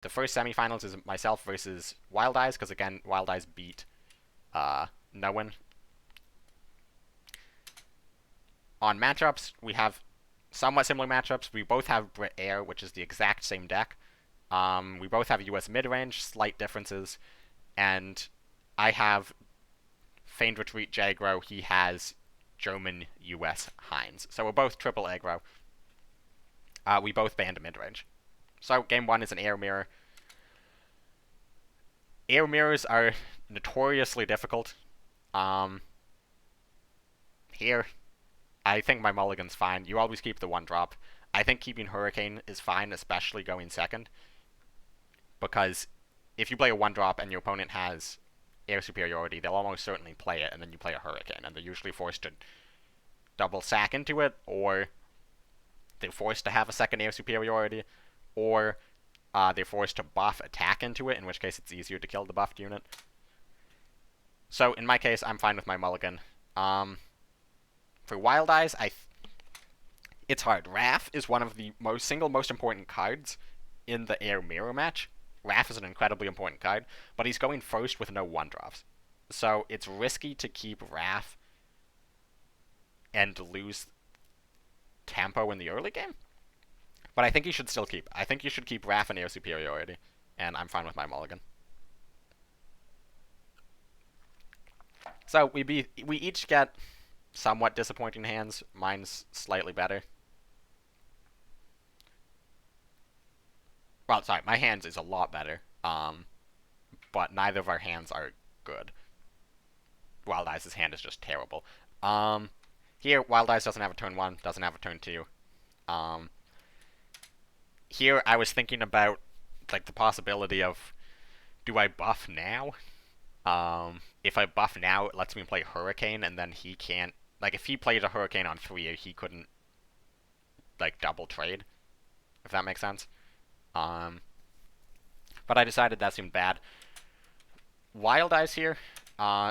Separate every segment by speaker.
Speaker 1: the first semifinals is myself versus Wild Eyes, because again, Wild Eyes beat no one. On matchups, we have somewhat similar matchups. We both have Brit Air, which is the exact same deck. We both have US mid-range, slight differences, and I have Feigned Retreat Jagro. He has German US Heinz. So we're both triple aggro. We both banned mid-range. So game one is an air mirror. Air mirrors are notoriously difficult. Here, I think my mulligan's fine. You always keep the one drop. I think keeping Hurricane is fine, especially going second. Because if you play a one drop and your opponent has air superiority, they'll almost certainly play it, and then you play a Hurricane, and they're usually forced to double sack into it, or they're forced to have a second air superiority, or they're forced to buff attack into it, in which case it's easier to kill the buffed unit. So in my case, I'm fine with my mulligan. For Wild Eyes, it's hard. Wrath is one of the single most important cards in the air mirror match. Wrath is an incredibly important card, but he's going first with no one drops. So it's risky to keep Wrath and lose tempo in the early game. But I think you should still keep. I think you should keep Wrath and air superiority, and I'm fine with my mulligan. So we each get somewhat disappointing hands. Mine's slightly better. Well, sorry, my hands is a lot better. But neither of our hands are good. Wild Eyes' hand is just terrible. Here, Wild Eyes doesn't have a turn 1, doesn't have a turn 2. Here, I was thinking about, like, the possibility of, do I buff now? If I buff now, it lets me play Hurricane, and then he can't, like, if he played a Hurricane on 3, he couldn't, like, double trade, if that makes sense. But I decided that seemed bad. Wild Eyes here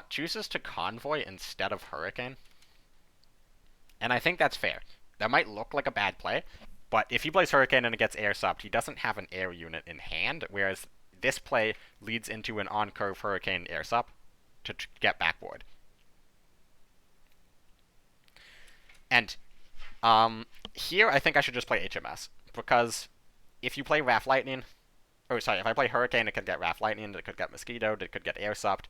Speaker 1: chooses to Convoy instead of Hurricane. And I think that's fair. That might look like a bad play, but if he plays Hurricane and it gets air subbed, he doesn't have an air unit in hand, whereas this play leads into an on-curve Hurricane air sub to get backboard. And here I think I should just play HMS, because if you play Wrath Lightning, or sorry, if I play Hurricane, it could get Wrath Lightning, it could get Mosquitoed, it could get air supped.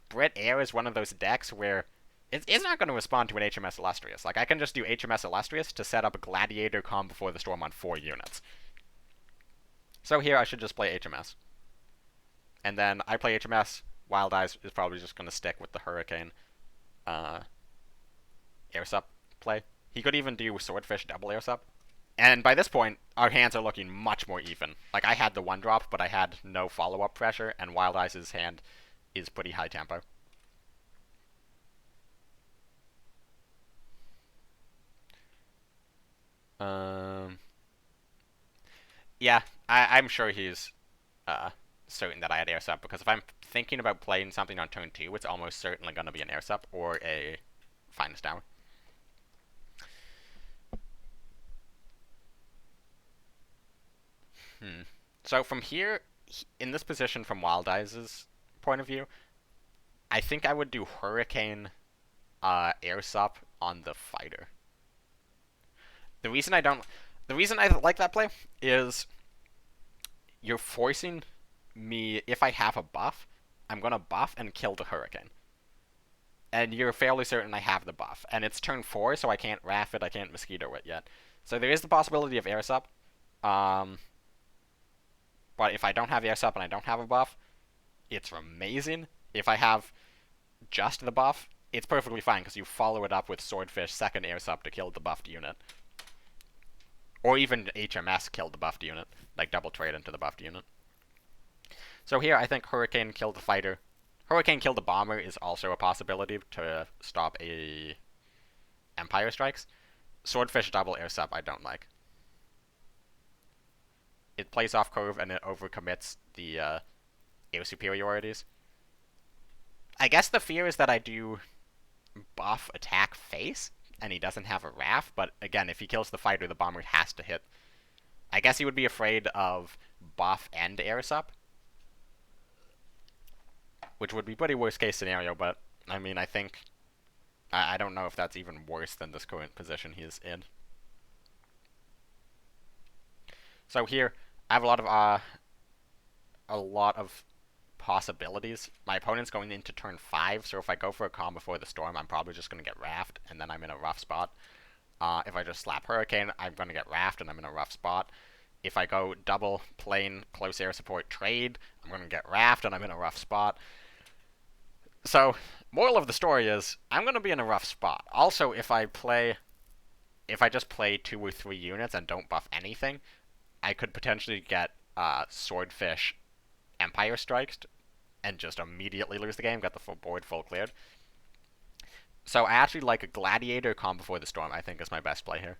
Speaker 1: Brit Air is one of those decks where it's not going to respond to an HMS Illustrious. Like, I can just do HMS Illustrious to set up a Gladiator Calm Before the Storm on 4 units. So here I should just play HMS. And then I play HMS, Wild Eyes is probably just going to stick with the Hurricane air sup play. He could even do Swordfish double air sup. And by this point, our hands are looking much more even. Like, I had the one drop, but I had no follow-up pressure, and Wild Eyes' hand is pretty high tempo. Yeah, I'm sure he's certain that I had air sup, because if I'm thinking about playing something on turn 2, it's almost certainly going to be an air sup or a Finest Hour. So from here, in this position from Wild Eyes' point of view, I think I would do Hurricane air sup on the fighter. The reason I like that play is you're forcing me, if I have a buff, I'm going to buff and kill the Hurricane. And you're fairly certain I have the buff. And it's turn 4, so I can't Wrath it, I can't Mosquito it yet. So there is the possibility of air sup. But if I don't have air sup and I don't have a buff, it's amazing. If I have just the buff, it's perfectly fine, because you follow it up with Swordfish second air sup to kill the buffed unit. Or even HMS kill the buffed unit, like double trade into the buffed unit. So here I think Hurricane kill the fighter. Hurricane kill the bomber is also a possibility to stop a Empire Strikes. Swordfish double air sup I don't like. It plays off curve and it overcommits the air superiorities. I guess the fear is that I do buff attack face and he doesn't have a Wrath, but again, if he kills the fighter, the bomber has to hit I guess he would be afraid of buff and air sup, which would be pretty worst case scenario, but I mean, I think I don't know if that's even worse than this current position he is in. So here, I have a lot of possibilities. My opponent's going into turn 5, so if I go for a Calm Before the Storm, I'm probably just going to get Raft, and then I'm in a rough spot. If I just slap Hurricane, I'm going to get Raft, and I'm in a rough spot. If I go double plane close air support trade, I'm going to get Raft, and I'm in a rough spot. So, moral of the story is, I'm going to be in a rough spot. Also, if I just play 2 or 3 units and don't buff anything, I could potentially get Swordfish Empire Strikes and just immediately lose the game, get the full board full cleared. So I actually like a Gladiator Calm Before the Storm, I think is my best play here.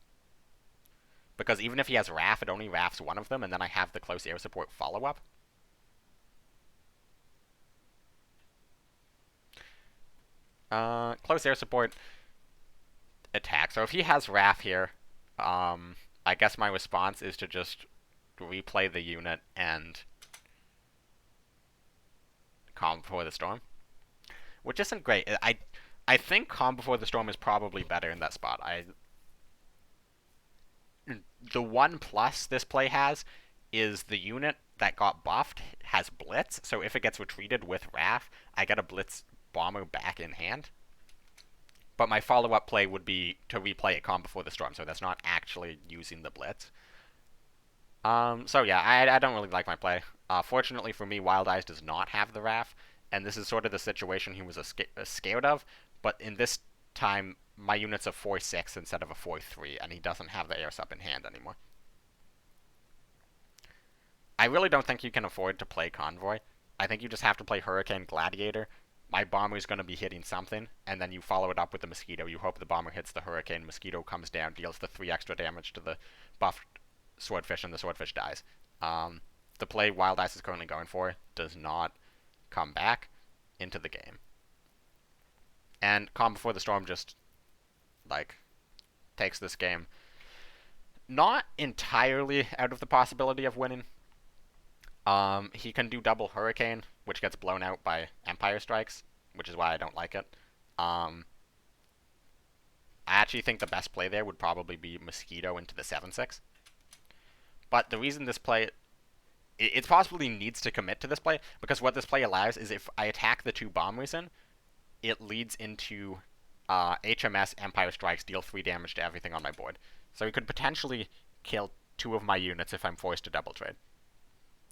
Speaker 1: Because even if he has Wrath, it only Wraths one of them, and then I have the close air support follow-up. Close air support attack. So if he has Wrath here, I guess my response is to just replay the unit and Calm Before the Storm, which isn't great. I think Calm Before the Storm is probably better in that spot. The one plus this play has is the unit that got buffed has Blitz, so if it gets retreated with Wrath, I get a Blitz Bomber back in hand. But my follow-up play would be to replay it Calm Before the Storm, so that's not actually using the Blitz. So yeah, I don't really like my play. Fortunately for me, Wild Eyes does not have the Wrath, and this is sort of the situation he was scared of, but in this time, my unit's a 4-6 instead of a 4-3, and he doesn't have the air sup in hand anymore. I really don't think you can afford to play Convoy. I think you just have to play Hurricane Gladiator. My Bomber's going to be hitting something, and then you follow it up with the Mosquito. You hope the Bomber hits the Hurricane, Mosquito comes down, deals the 3 extra damage to the buffed Swordfish, and the Swordfish dies. The play Wild Eyes is currently going for does not come back into the game. And Calm Before the Storm just, like, takes this game not entirely out of the possibility of winning. He can do double Hurricane, which gets blown out by Empire Strikes, which is why I don't like it. I actually think the best play there would probably be Mosquito into the 7-6. But the reason this play, it possibly needs to commit to this play, because what this play allows is if I attack the 2 Bombers in, it leads into HMS Empire Strikes, deal 3 damage to everything on my board. So he could potentially kill 2 of my units if I'm forced to double trade.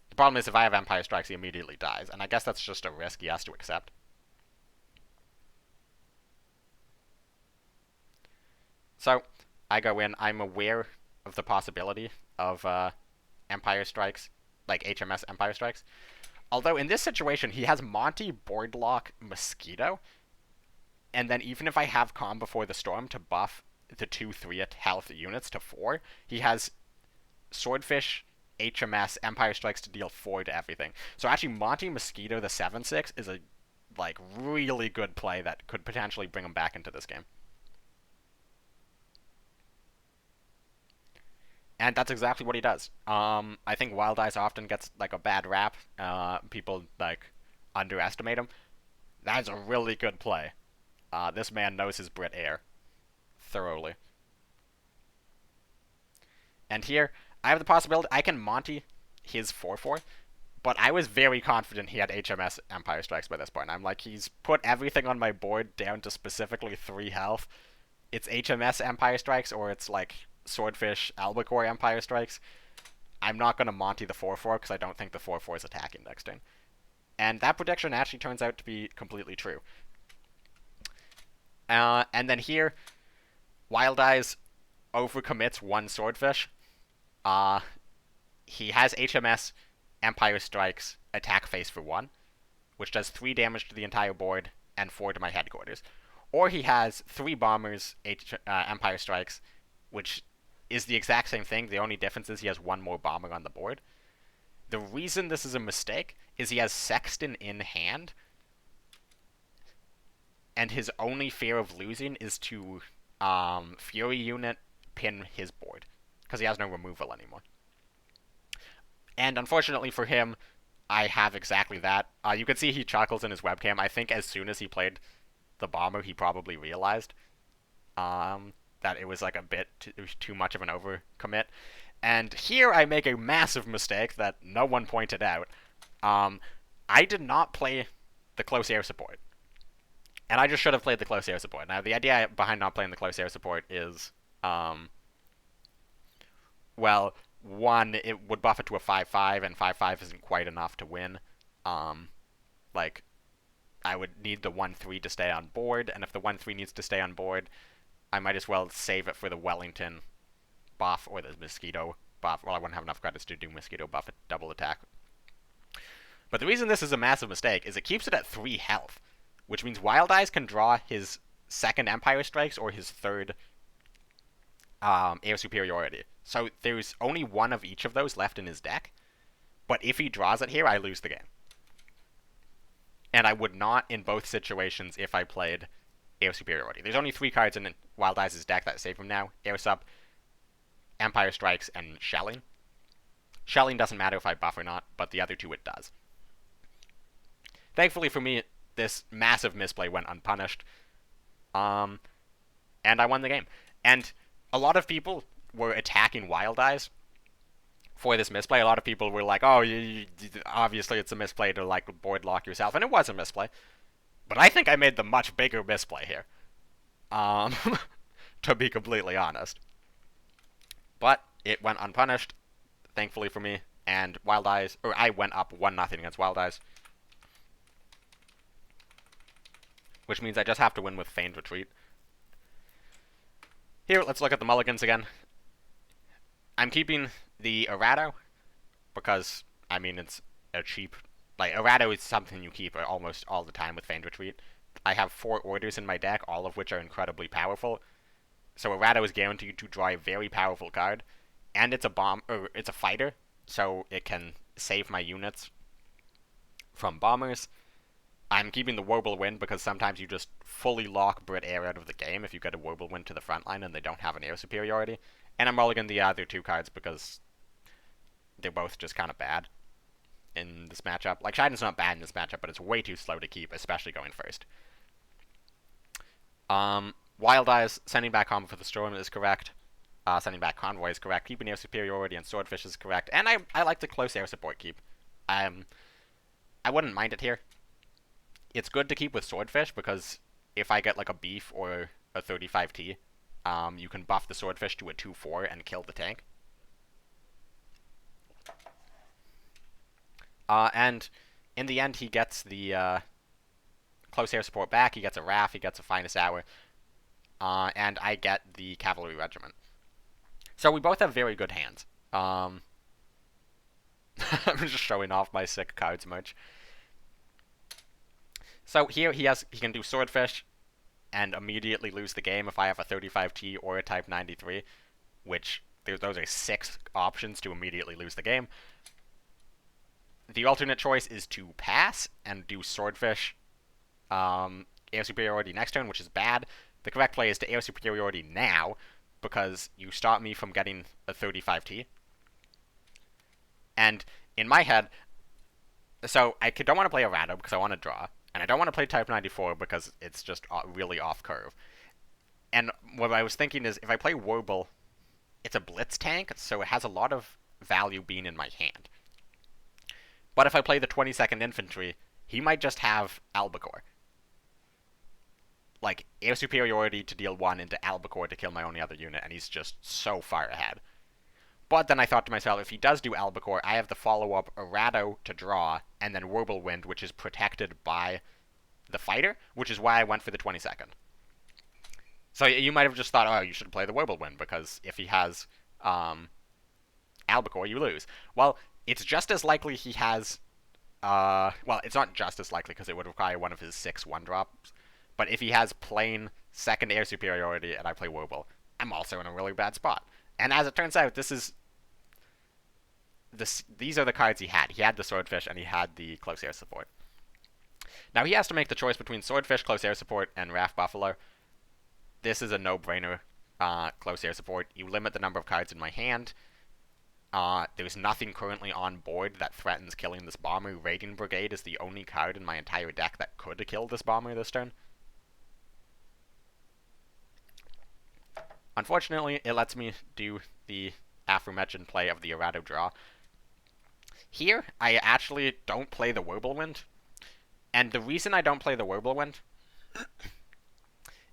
Speaker 1: The problem is if I have Empire Strikes, he immediately dies, and I guess that's just a risk he has to accept. So, I go in, I'm aware of the possibility of Empire Strikes, like HMS Empire Strikes. Although in this situation, he has Monty, Boardlock, Mosquito, and then even if I have Calm Before the Storm to buff the 2-3 health units to 4, he has Swordfish, HMS, Empire Strikes to deal 4 to everything. So actually, Monty Mosquito, the 7-6, is a really good play that could potentially bring him back into this game. And that's exactly what he does. I think Wild Eyes often gets a bad rap. People underestimate him. That's a really good play. This man knows his Brit air thoroughly. And here, I have the possibility I can Monty his 4-4, but I was very confident he had HMS Empire Strikes by this point. I'm like, he's put everything on my board down to specifically 3 health. It's HMS Empire Strikes, or it's Swordfish Albacore Empire Strikes. I'm not going to Monty the 4-4 because I don't think the 4-4 is attacking next turn. And that prediction actually turns out to be completely true. And then here, Wild Eyes overcommits 1 Swordfish. He has HMS Empire Strikes attack phase for 1, which does 3 damage to the entire board and 4 to my headquarters. Or he has 3 Bombers Empire Strikes, which is the exact same thing. The only difference is he has 1 more Bomber on the board. The reason this is a mistake is he has Sexton in hand, and his only fear of losing is to Fury unit pin his board, because he has no removal anymore. And unfortunately for him, I have exactly that. You can see he chuckles in his webcam. I think as soon as he played the bomber, he probably realized that it was like a bit too much of an overcommit. And here I make a massive mistake that no one pointed out. I did not play the close air support. And I just should have played the close air support. Now, the idea behind not playing the close air support is, well, one, it would buff it to a 5-5, and 5-5 isn't quite enough to win. Like, I would need the 1-3 to stay on board, and if the 1-3 needs to stay on board, I might as well save it for the Wellington buff or the Mosquito buff. Well, I wouldn't have enough credits to do Mosquito buff at double attack. But the reason this is a massive mistake is it keeps it at 3 health, which means Wild Eyes can draw his second Empire Strikes or his third Air Superiority. So there's only one of each of those left in his deck, but if he draws it here, I lose the game. And I would not in both situations if I played Air Superiority. There's only 3 cards in Wild Eyes' deck that save him now. Air Sup, Empire Strikes, and Shelling. Shelling doesn't matter if I buff or not, but the other 2 it does. Thankfully for me, this massive misplay went unpunished. And I won the game. And a lot of people were attacking Wild Eyes for this misplay. A lot of people were like, oh, obviously it's a misplay to like board lock yourself. And it was a misplay. But I think I made the much bigger misplay here. To be completely honest. But it went unpunished, thankfully for me. And Wild Eyes, or I went up 1-0 against Wild Eyes. Which means I just have to win with Feigned Retreat. Here, let's look at the mulligans again. I'm keeping the Errado, because, I mean, it's a cheap... Like, Errado is something you keep almost all the time with Feigned Retreat. I have 4 orders in my deck, all of which are incredibly powerful. So Errado is guaranteed to draw a very powerful card. And it's it's a fighter, so it can save my units from bombers. I'm keeping the Whirlwind because sometimes you just fully lock Brit Air out of the game if you get a Whirlwind to the front line and they don't have an air superiority. And I'm mulliganing the other 2 cards because they're both just kind of bad in this matchup. Like, Shiden's not bad in this matchup, but it's way too slow to keep, especially going first. Wild Eyes, sending back Combo for the Storm is correct. Sending back Convoy is correct. Keeping air superiority and Swordfish is correct. And I like the close air support keep. I wouldn't mind it here. It's good to keep with Swordfish because if I get like a Beef or a 35T, you can buff the Swordfish to a 2-4 and kill the tank. And in the end, he gets the close air support back. He gets a RAF. He gets a Finest Hour. And I get the Cavalry Regiment. So we both have very good hands. I'm just showing off my sick cards merch. So here he can do Swordfish and immediately lose the game if I have a 35T or a Type 93, which those are 6 options to immediately lose the game. The alternate choice is to pass and do Swordfish air superiority next turn, which is bad. The correct play is to air superiority now because you stop me from getting a 35T. And in my head, so I don't want to play a Errado because I want to draw. And I don't want to play Type 94 because it's just really off curve. And what I was thinking is, if I play Warble, it's a Blitz tank, so it has a lot of value being in my hand. But if I play the 22nd Infantry, he might just have Albacore. Like, air superiority to deal 1 into Albacore to kill my only other unit, and he's just so far ahead. But then I thought to myself, if he does do Albacore, I have the follow-up Errado to draw, and then Whirlwind, which is protected by the fighter, which is why I went for the 22nd. So you might have just thought, oh, you should play the Whirlwind, because if he has Albacore, you lose. Well, it's just as likely he has... well, it's not just as likely, because it would require one of his 6 1-drops. But if he has plain second air superiority and I play Warble, I'm also in a really bad spot. And as it turns out, these are the cards he had. He had the Swordfish, and he had the Close Air Support. Now, he has to make the choice between Swordfish, Close Air Support, and Raft Buffalo. This is a no-brainer Close Air Support. You limit the number of cards in my hand. There's nothing currently on board that threatens killing this bomber. Raiding Brigade is the only card in my entire deck that could kill this bomber this turn. Unfortunately, it lets me do the aforementioned play of the errata draw. Here, I actually don't play the Whirlwind. And the reason I don't play the Whirlwind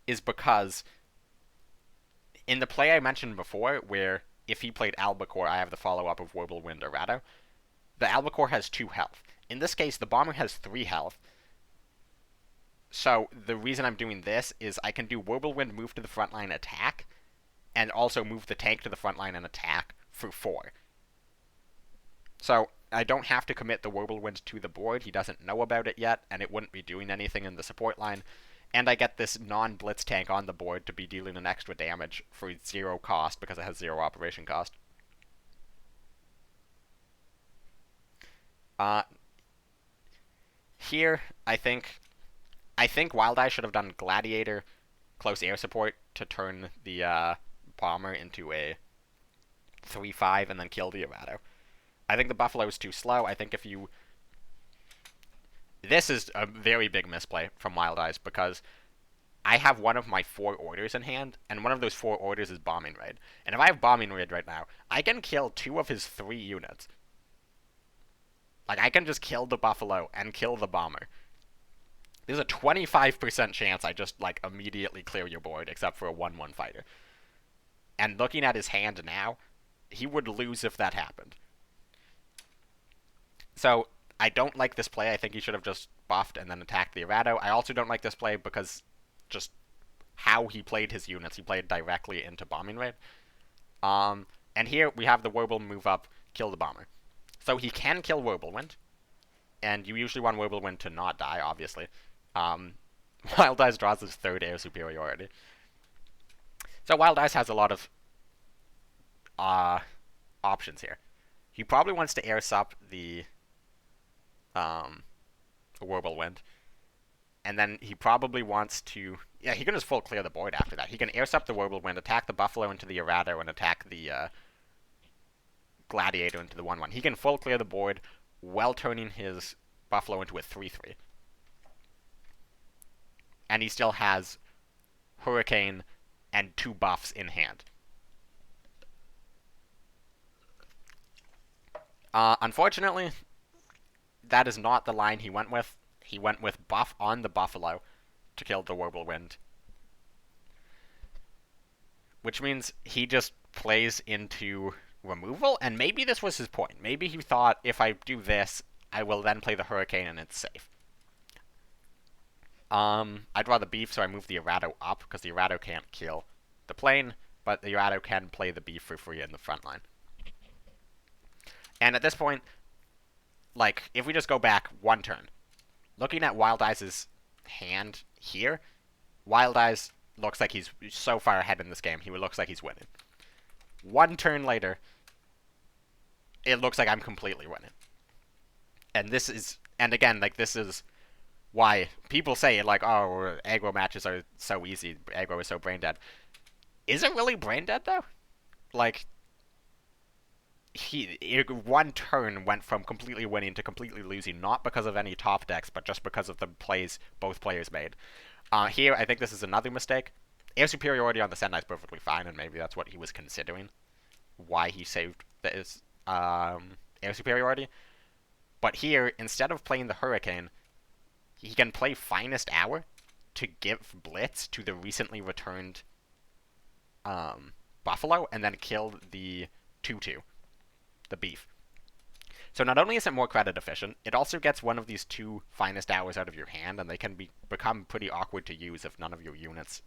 Speaker 1: is because in the play I mentioned before, where if he played Albacore, I have the follow-up of Whirlwind Errata, the Albacore has 2 health. In this case, the Bomber has 3 health. So the reason I'm doing this is I can do Whirlwind move to the front line attack, and also move the tank to the front line and attack for 4. So I don't have to commit the Whirlwind to the board. He doesn't know about it yet, and it wouldn't be doing anything in the support line. And I get this non-blitz tank on the board to be dealing an extra damage for 0 cost because it has 0 operation cost. Here, I think Wild Eye should have done Gladiator, close air support to turn the Bomber into a 3/5 and then kill the errata. I think the Buffalo is too slow. I think if you... This is a very big misplay from Wild Eyes because I have one of my 4 orders in hand, and one of those 4 orders is Bombing Raid. And if I have Bombing Raid right now, I can kill 2 of his 3 units. Like, I can just kill the Buffalo and kill the Bomber. There's a 25% chance I just, like, immediately clear your board, except for a 1/1 fighter. And looking at his hand now, he would lose if that happened. So, I don't like this play. I think he should have just buffed and then attacked the errata. I also don't like this play because just how he played his units. He played directly into Bombing Raid. And here we have the Whirlwind move up, kill the Bomber. So he can kill Whirlwind, and you usually want Whirlwind to not die, obviously. Wild Eyes draws his 3rd air superiority. So Wild Eyes has a lot of options here. He probably wants to air sup the Whirlwind. And then he probably wants to... Yeah, he can just full clear the board after that. He can air sup the Whirlwind, attack the Buffalo into the errata, and attack the Gladiator into the 1/1. He can full clear the board while turning his Buffalo into a 3/3. And he still has Hurricane and 2 buffs in hand. Unfortunately, that is not the line he went with. He went with buff on the Buffalo to kill the Whirlwind. Which means he just plays into removal, and maybe this was his point. Maybe he thought, if I do this, I will then play the Hurricane and it's safe. I'd rather beef, so I move the errata up, because the errata can't kill the plane, but the errata can play the beef for free in the front line. And at this point, like, if we just go back 1 turn, looking at Wild Eyes' hand here, Wild Eyes looks like he's so far ahead in this game, he looks like he's winning. 1 turn later, it looks like I'm completely winning. And this is, and again, like, this is why people say, like, oh, aggro matches are so easy, aggro is so brain dead. Is it really brain dead, though? Like, 1 turn went from completely winning to completely losing, not because of any top decks, but just because of the plays both players made. Here, I think this is another mistake. Air superiority on the Sentai is perfectly fine, and maybe that's what he was considering, why he saved this air superiority. But here, instead of playing the Hurricane, he can play Finest Hour to give Blitz to the recently returned Buffalo, and then kill the 2/2, the beef. So not only is it more credit efficient, it also gets one of these 2 Finest Hours out of your hand, and they can become pretty awkward to use if none of your units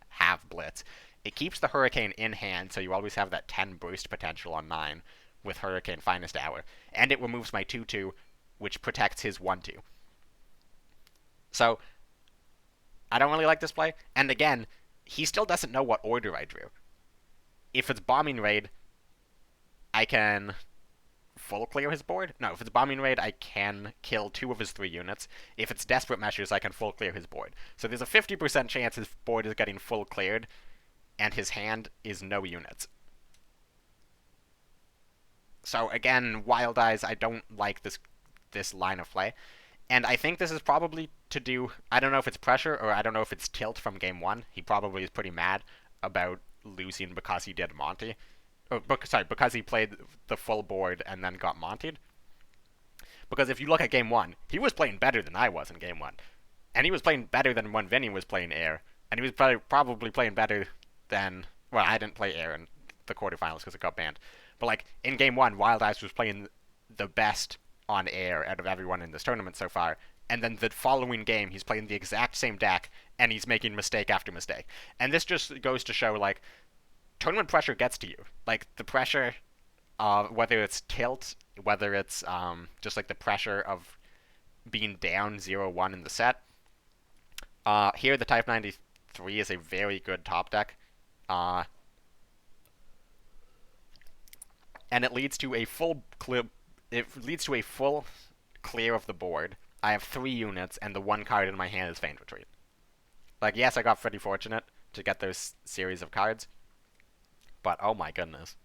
Speaker 1: have Blitz. It keeps the Hurricane in hand, so you always have that 10 burst potential on 9 with Hurricane Finest Hour. And it removes my 2/2, which protects his 1/2. So, I don't really like this play. And again, he still doesn't know what order I drew. If it's Bombing Raid, I can full clear his board. No, if it's Bombing Raid, I can kill 2 of his 3 units. If it's Desperate Measures, I can full clear his board. So there's a 50% chance his board is getting full cleared, and his hand is no units. So again, Wild Eyes, I don't like this line of play. And I think this is probably to do, I don't know if it's pressure or I don't know if it's tilt from game one. He probably is pretty mad about losing because he did Monty. Or, sorry, because he played the full board and then got Montied. Because if you look at game one, he was playing better than I was in game one. And he was playing better than when Vinny was playing air. And he was probably playing better than, well, I didn't play air in the quarterfinals because it got banned. But like in game one, Wild Eyes was playing the best on air out of everyone in this tournament so far. And then the following game, he's playing the exact same deck, and he's making mistake after mistake. And this just goes to show, like, tournament pressure gets to you. Like, the pressure, whether it's tilt, whether it's just like the pressure of being down 0-1 in the set. Here, the Type 93 is a very good top deck. And it leads to a full clear of the board. I have 3 units, and the one card in my hand is Feigned Retreat. Like, yes, I got pretty fortunate to get those series of cards, but oh my goodness.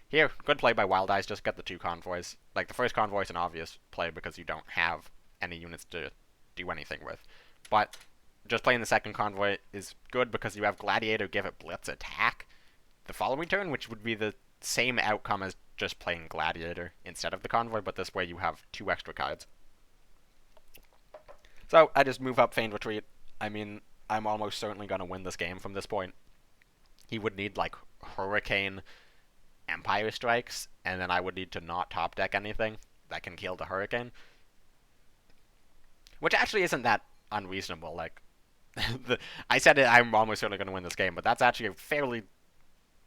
Speaker 1: Here, good play by Wild Eyes, just get the 2 convoys. Like, the first convoy is an obvious play because you don't have any units to do anything with. But just playing the second convoy is good because you have Gladiator give it Blitz attack the following turn, which would be the same outcome as just playing Gladiator instead of the convoy, but this way you have 2 extra cards. So I just move up Feigned Retreat. I mean, I'm almost certainly going to win this game from this point. He would need, like, Hurricane Empire Strikes, and then I would need to not top deck anything that can kill the Hurricane. Which actually isn't that unreasonable. Like, I said I'm almost certainly going to win this game, but that's actually a fairly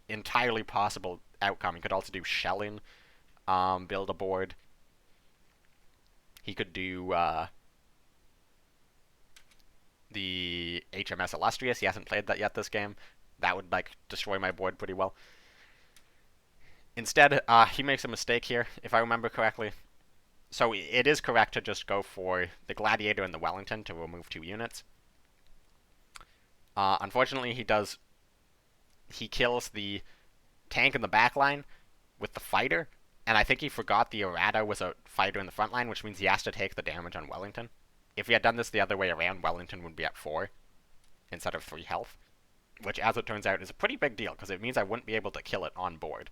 Speaker 1: entirely possible outcome. He could also do Shelling, build a board. He could do the HMS Illustrious. He hasn't played that yet this game. That would, like, destroy my board pretty well. Instead, he makes a mistake here, if I remember correctly. So it is correct to just go for the Gladiator and the Wellington to remove 2 units. Unfortunately, he kills the tank in the back line with the fighter, and I think he forgot the errata was a fighter in the front line, which means he has to take the damage on Wellington. If we had done this the other way around, Wellington would be at 4 instead of 3 health, which, as it turns out, is a pretty big deal, because it means I wouldn't be able to kill it on board.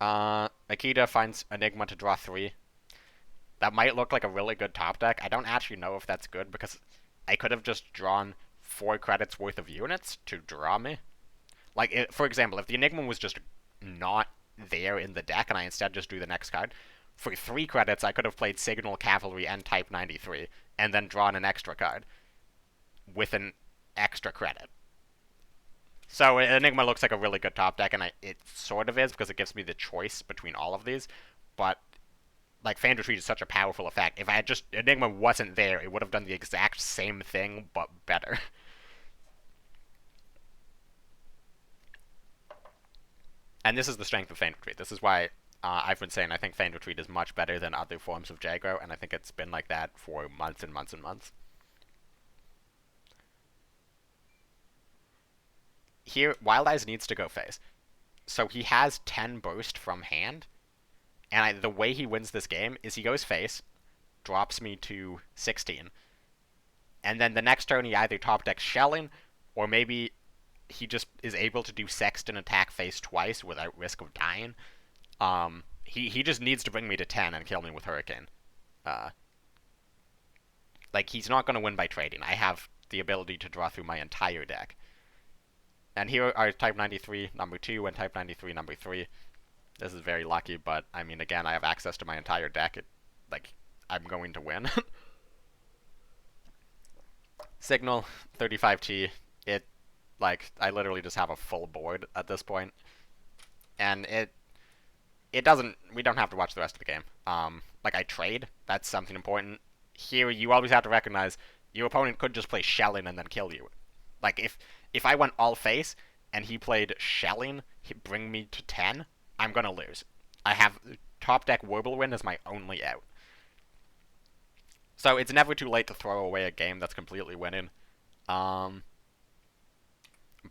Speaker 1: Akita finds Enigma to draw 3. That might look like a really good top deck. I don't actually know if that's good, because I could have just drawn 4 credits worth of units to draw me. Like, for example, if the Enigma was just not there in the deck and I instead just drew the next card, for 3 credits I could have played Signal, Cavalry, and Type 93, and then drawn an extra card with an extra credit. So Enigma looks like a really good top deck, and it sort of is, because it gives me the choice between all of these, but like, Feigned Retreat is such a powerful effect. If I had just, Enigma wasn't there, it would have done the exact same thing, but better. And this is the strength of Feigned Retreat. This is why I've been saying I think Feigned Retreat is much better than other forms of Jaggro, and I think it's been like that for months and months and months. Here, Wild Eyes needs to go face. So he has 10 burst from hand, and the way he wins this game is he goes face, drops me to 16, and then the next turn he either top decks Shelling, or maybe he just is able to do Sexton attack face twice without risk of dying. He just needs to bring me to 10 and kill me with Hurricane. Like, he's not going to win by trading. I have the ability to draw through my entire deck. And here are Type 93 number 2 and Type 93 number 3. This is very lucky, but, I mean, again, I have access to my entire deck. I'm going to win. Signal, 35T. I literally just have a full board at this point. And we don't have to watch the rest of the game. I trade. That's something important. Here, you always have to recognize your opponent could just play Shelling and then kill you. Like, if I went all face and he played Shelling, he'd bring me to 10, I'm gonna lose. I have top deck Wirbelwind as my only out. So it's never too late to throw away a game that's completely winning.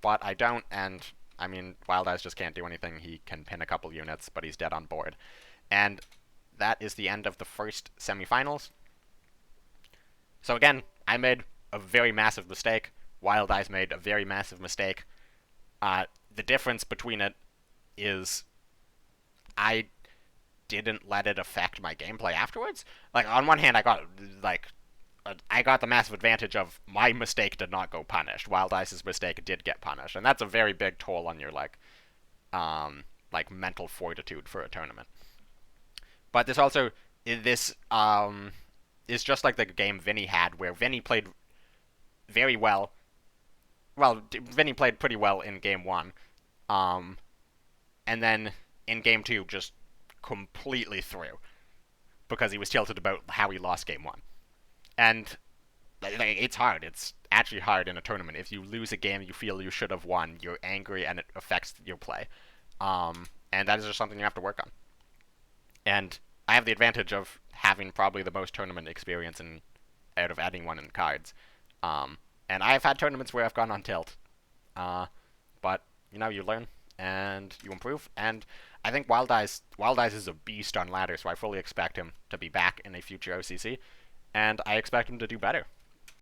Speaker 1: but I don't, and I mean, Wild Eyes just can't do anything. He can pin a couple units, but he's dead on board. And that is the end of the first semifinals. So again, I made a very massive mistake. Wild Eyes made a very massive mistake. The difference between it is I didn't let it affect my gameplay afterwards. Like, on one hand, I got the massive advantage of my mistake did not go punished. Wild Ice's mistake did get punished, and that's a very big toll on your mental fortitude for a tournament. But this is just like the game Vinny had, where Vinny played very well. Well, Vinny played pretty well in game one, um, and then in game two just completely threw because he was tilted about how he lost game one. And it's hard. It's actually hard in a tournament. If you lose a game you feel you should have won, you're angry and it affects your play. And that is just something you have to work on. And I have the advantage of having probably the most tournament experience out of anyone in cards. And I've had tournaments where I've gone on tilt. But you learn and you improve. And I think Wild Eyes is a beast on ladder, so I fully expect him to be back in a future OCC, and I expect him to do better.